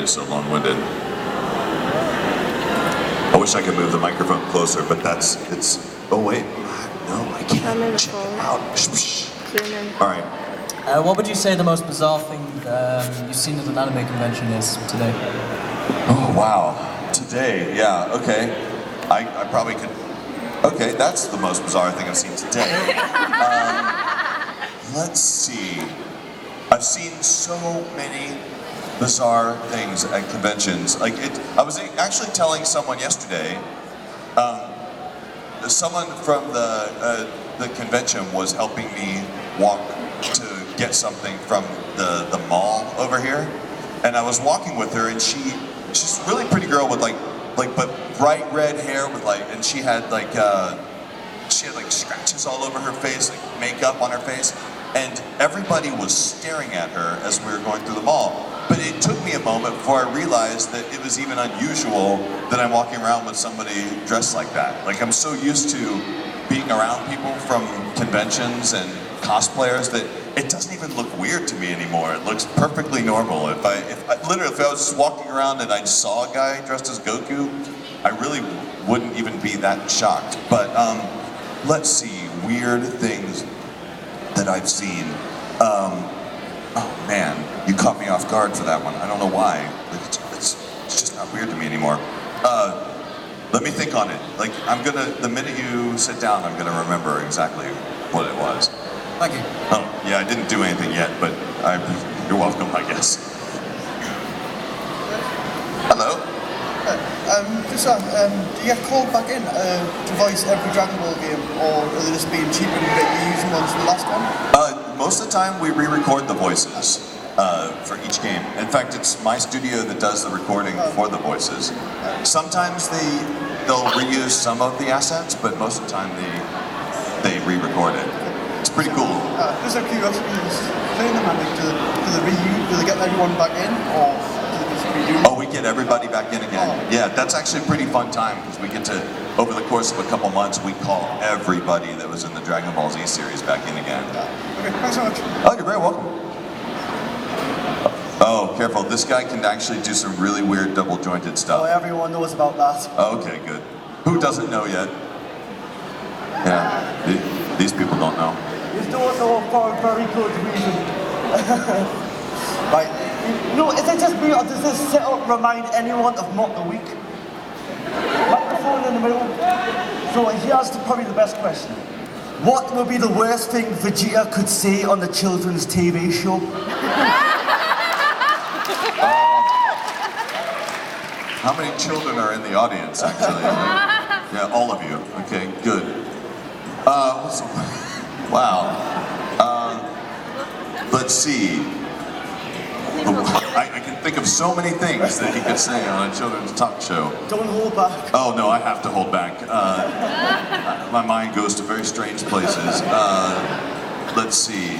you're so long-winded. I wish I could move the microphone closer, but oh wait, no, I can't. Check it out. All right. What would you say the most bizarre thing you've seen at an anime convention is today? Oh wow, today, yeah, okay. I probably could, okay, that's the most bizarre thing I've seen today. Let's see. I've seen so many bizarre things at conventions. Like I was actually telling someone yesterday, someone from the convention was helping me walk to get something from the mall over here, and I was walking with her, and she's a really pretty girl with but bright red hair with and she had scratches all over her face, like makeup on her face, and everybody was staring at her as we were going through the mall. But it took me a moment before I realized that it was even unusual that I'm walking around with somebody dressed like that. Like, I'm so used to being around people from conventions and cosplayers that it doesn't even look weird to me anymore. It looks perfectly normal. If I was just walking around and I saw a guy dressed as Goku, I really wouldn't even be that shocked. But let's see, weird things that I've seen. Oh man, you caught me off guard for that one. I don't know why. It's just not weird to me anymore. Let me think on it. The minute you sit down, I'm gonna remember exactly what it was. Thank you. Oh, yeah, I didn't do anything yet, but you're welcome, I guess. Hello. Do you get called back in to voice every Dragon Ball game, or are they just being cheap and you're using ones from the last one? Most of the time we re-record the voices for each game. In fact, it's my studio that does the recording for the voices. Sometimes they'll reuse some of the assets, but most of the time they re-record it. It's pretty cool. Just out of curiosity, playing the Magic, do they get everyone back in, or do they just redo? Oh, we get everybody back in again. Oh. Yeah, that's actually a pretty fun time, because we get to, over the course of a couple months, we call everybody that was in the Dragon Ball Z series back in again. Okay, thanks so much. Oh, you're very welcome. Oh, careful. This guy can actually do some really weird double-jointed stuff. Oh, everyone knows about that. Oh, okay, good. Who doesn't know yet? Yeah, these people don't know. You don't know for a very good reason. Right. No, is it just me, or does this setup remind anyone of Mock the Week? Microphone in the middle. So here's probably the best question. What would be the worst thing Vegeta could say on the children's TV show? How many children are in the audience, actually? Yeah, all of you. Okay, good. Wow. Let's see. I can think of so many things that he could say on a children's talk show. Don't hold back. Oh no, I have to hold back. My mind goes to very strange places. Let's see.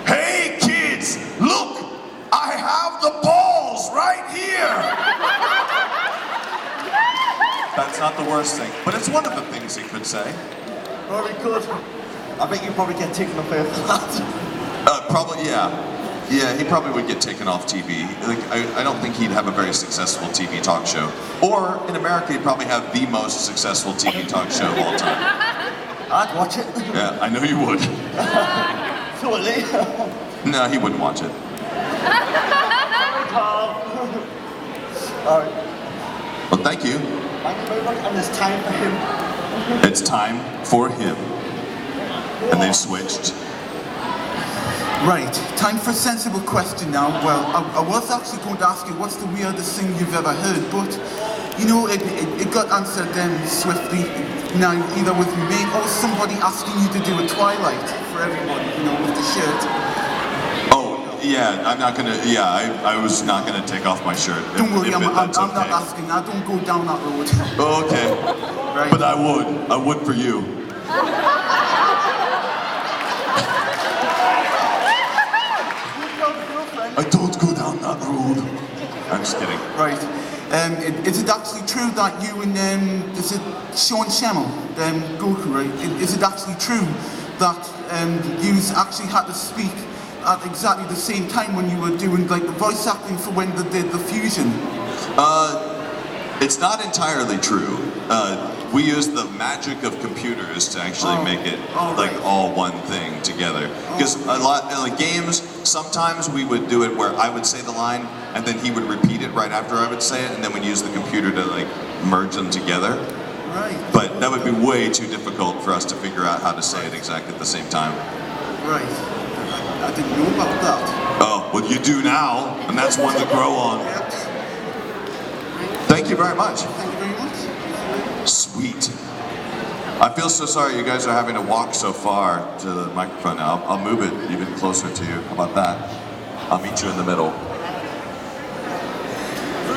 Hey kids, look! I have the balls right here! That's not the worst thing, but it's one of the things he could say. Very good. I bet you probably get taken off air for that. Probably, yeah. Yeah, he probably would get taken off TV. I don't think he'd have a very successful TV talk show. Or, in America, he'd probably have the most successful TV talk show of all time. I'd watch it. Yeah, I know you would. Totally. No, he wouldn't watch it. Alright. Well, thank you. Thank you very much, and it's time for him. It's time for him. And they've switched. Right, time for a sensible question now. Well, I was actually going to ask you what's the weirdest thing you've ever heard, but you know, it got answered swiftly. Now, either with me or somebody asking you to do a Twilight for everybody, you know, with the shirt. Oh, yeah, I'm not gonna, I was not gonna take off my shirt. Don't worry, I'm not asking, I don't go down that road. Oh, okay, right. But I would for you. I don't go down that road. I'm just kidding. Right. Is it actually true that you and is it Sean Schemmel, Goku, right? Is it actually true that you actually had to speak at exactly the same time when you were doing like the voice acting for when they did the fusion? It's not entirely true. We use the magic of computers to actually make it like all one thing together. Because a lot in like games, sometimes we would do it where I would say the line and then he would repeat it right after I would say it, and then we'd use the computer to like merge them together. Right. But that would be way too difficult for us to figure out how to say it exactly at the same time. Right. I didn't know about that. Oh, well you do now, and that's one to grow on. Yep. Thank you very much. Thank you very much. Sweet. I feel so sorry you guys are having to walk so far to the microphone now. I'll move it even closer to you. How about that? I'll meet you in the middle.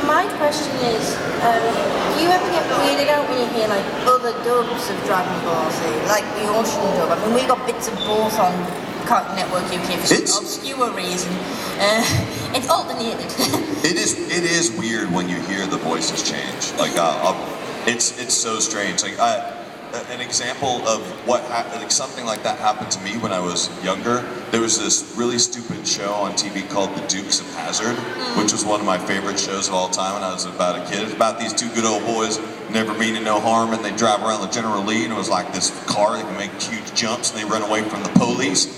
My question is, do you ever get weirded out when you hear like other dubs of Dragon Ball Z, like the Ocean dub? I mean, we got bits of both on Cartoon Network UK for some obscure reason. It's alternated. It is weird when you hear the voices change. Like, it's so strange. Like, an example of what like something like that happened to me when I was younger. There was this really stupid show on TV called The Dukes of Hazzard, which was one of my favorite shows of all time when I was about a kid. It's about these two good old boys, never meaning no harm, and they drive around the General Lee, and it was like this car that can make huge jumps, and they run away from the police.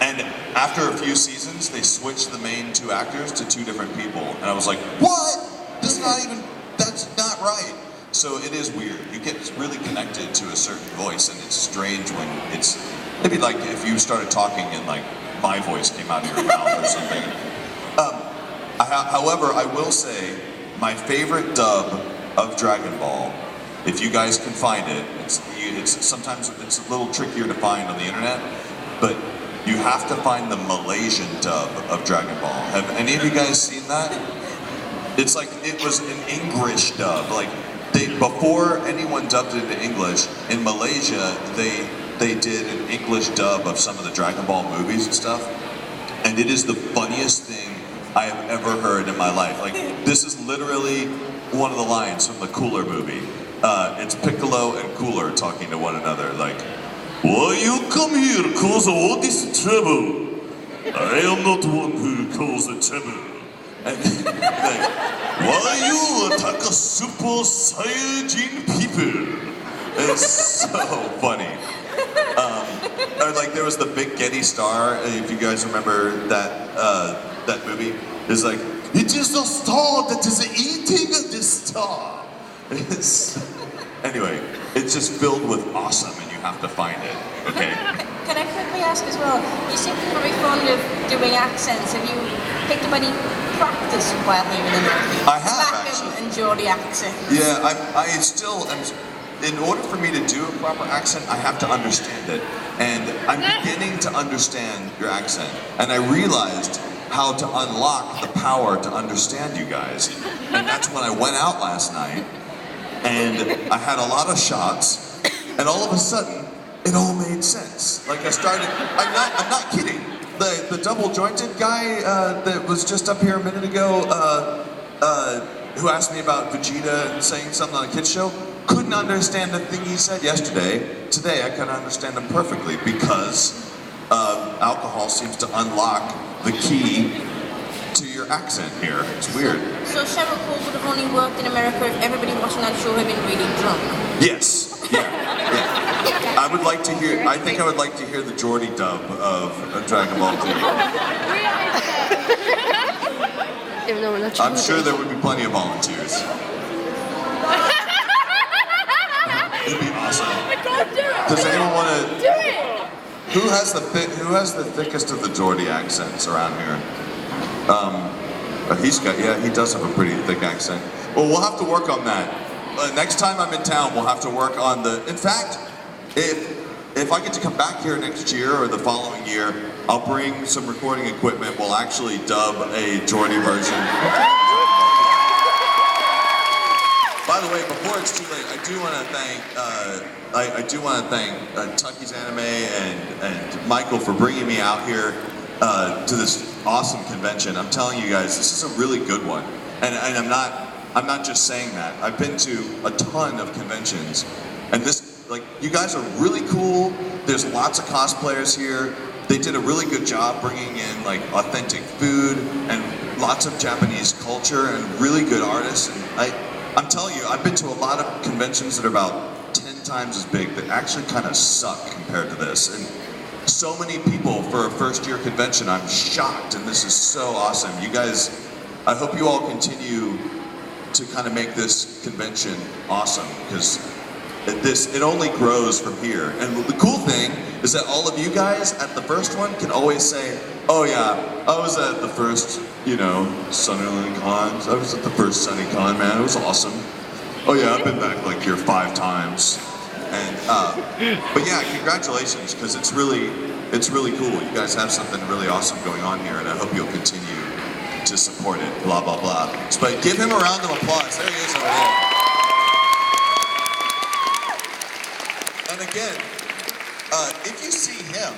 And after a few seasons, they switched the main two actors to two different people, and I was like, what? That's not right. So it is weird. You get really connected to a certain voice, and it's strange when it's maybe like if you started talking and like my voice came out of your mouth or something. However, I will say my favorite dub of Dragon Ball, if you guys can find it, it's sometimes it's a little trickier to find on the internet, but you have to find the Malaysian dub of Dragon Ball. Have any of you guys seen that? It's like it was an English dub, like. Before anyone dubbed it into English, in Malaysia, they did an English dub of some of the Dragon Ball movies and stuff, and it is the funniest thing I have ever heard in my life. Like, this is literally one of the lines from the Cooler movie. It's Piccolo and Cooler talking to one another, like, "Why you come here cause all this trouble? I am not one who caused the trouble." And like, why you attack a Super Saiyajin people? It's so funny. Or like there was the Big Getty Star, if you guys remember that movie. It's like, it is the star that is eating the star. Anyway, it's just filled with awesome and you have to find it, okay? Can I quickly ask as well, you seem to be very fond of doing accents. Have you picked up any practice while here in America? I have, actually. And Geordie accent. Yeah, I still am. In order for me to do a proper accent, I have to understand it. And I'm beginning to understand your accent. And I realized how to unlock the power to understand you guys. And that's when I went out last night, and I had a lot of shots, and all of a sudden, it all made sense. Like I started, I'm not kidding. The double jointed guy that was just up here a minute ago, who asked me about Vegeta saying something on a kid's show, couldn't understand the thing he said yesterday. Today I can understand him perfectly because alcohol seems to unlock the key to your accent here. It's weird. So Cheryl Cole would have only worked in America if everybody watching that show had been really drunk. Yes. Yeah. I would like to hear. I think I would like to hear the Geordie dub of Dragon Ball Z. I'm sure there would be plenty of volunteers. It'd be awesome. Does anyone want to? Do it. Who has the thickest of the Geordie accents around here? He does have a pretty thick accent. Well, we'll have to work on that. Next time I'm in town, we'll have to work on the. In fact, if I get to come back here next year or the following year, I'll bring some recording equipment. We'll actually dub a Geordie version. By the way, before it's too late, I do want to thank Tucky's Anime and Michael for bringing me out here to this awesome convention. I'm telling you guys, this is a really good one, and I'm not just saying that. I've been to a ton of conventions, and this like, you guys are really cool. There's lots of cosplayers here. They did a really good job bringing in like authentic food and lots of Japanese culture and really good artists. And I'm telling you, I've been to a lot of conventions that are about 10 times as big that actually kind of suck compared to this. And so many people for a first year convention, I'm shocked, and this is so awesome. You guys, I hope you all continue to kind of make this convention awesome, because it only grows from here. And the cool thing is that all of you guys at the first one can always say, oh yeah, I was at the first, SunnyCon. I was at the first SunnyCon, man, it was awesome. Oh yeah, I've been back like here 5 times. And, but yeah, congratulations, because it's really cool. You guys have something really awesome going on here, and I hope you'll continue to support it, blah, blah, blah. But give him a round of applause. There he is over there. And again, if you see him,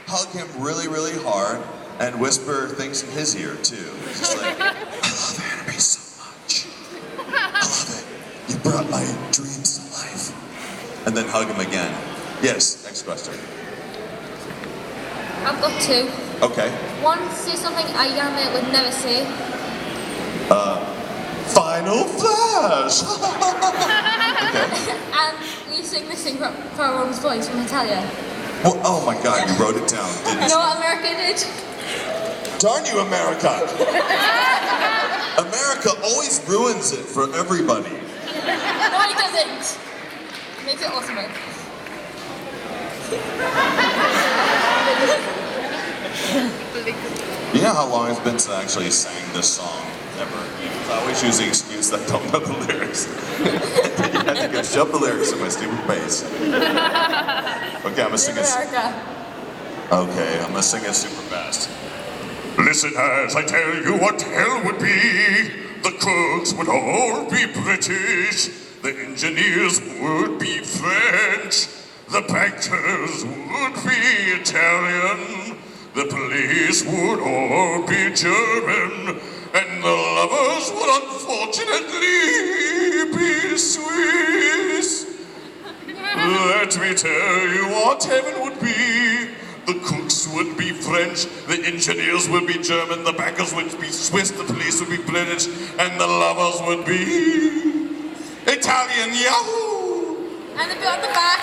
hug him really, really hard and whisper things in his ear too. Just like, I love anime so much. I love it. You brought my dreams to life. And then hug him again. Yes, next question. I've got 2. Okay. One, say something Ayame would never say. Final Flash! Okay. And we sing this thing for everyone's voice from Italia. Well, oh my god, you wrote it down, didn't You you? know what America did? Darn you, America! America always ruins it for everybody. No, it doesn't. It makes it awesome. You know how long it's been since I actually sang this song? Never. I always use the excuse that I don't know the lyrics. And you had to go shove the lyrics in my stupid face. Okay, I'm gonna sing it. America. Okay, I'm gonna sing it super fast. Listen as I tell you what hell would be. The cooks would all be British. The engineers would be French. The bankers would be Italian. The police would all be German. And the lovers would unfortunately be Swiss. Let me tell you what heaven would be. The cooks would be French, the engineers would be German, the bankers would be Swiss, the police would be British, and the lovers would be Italian. Yahoo! And the bit on the back.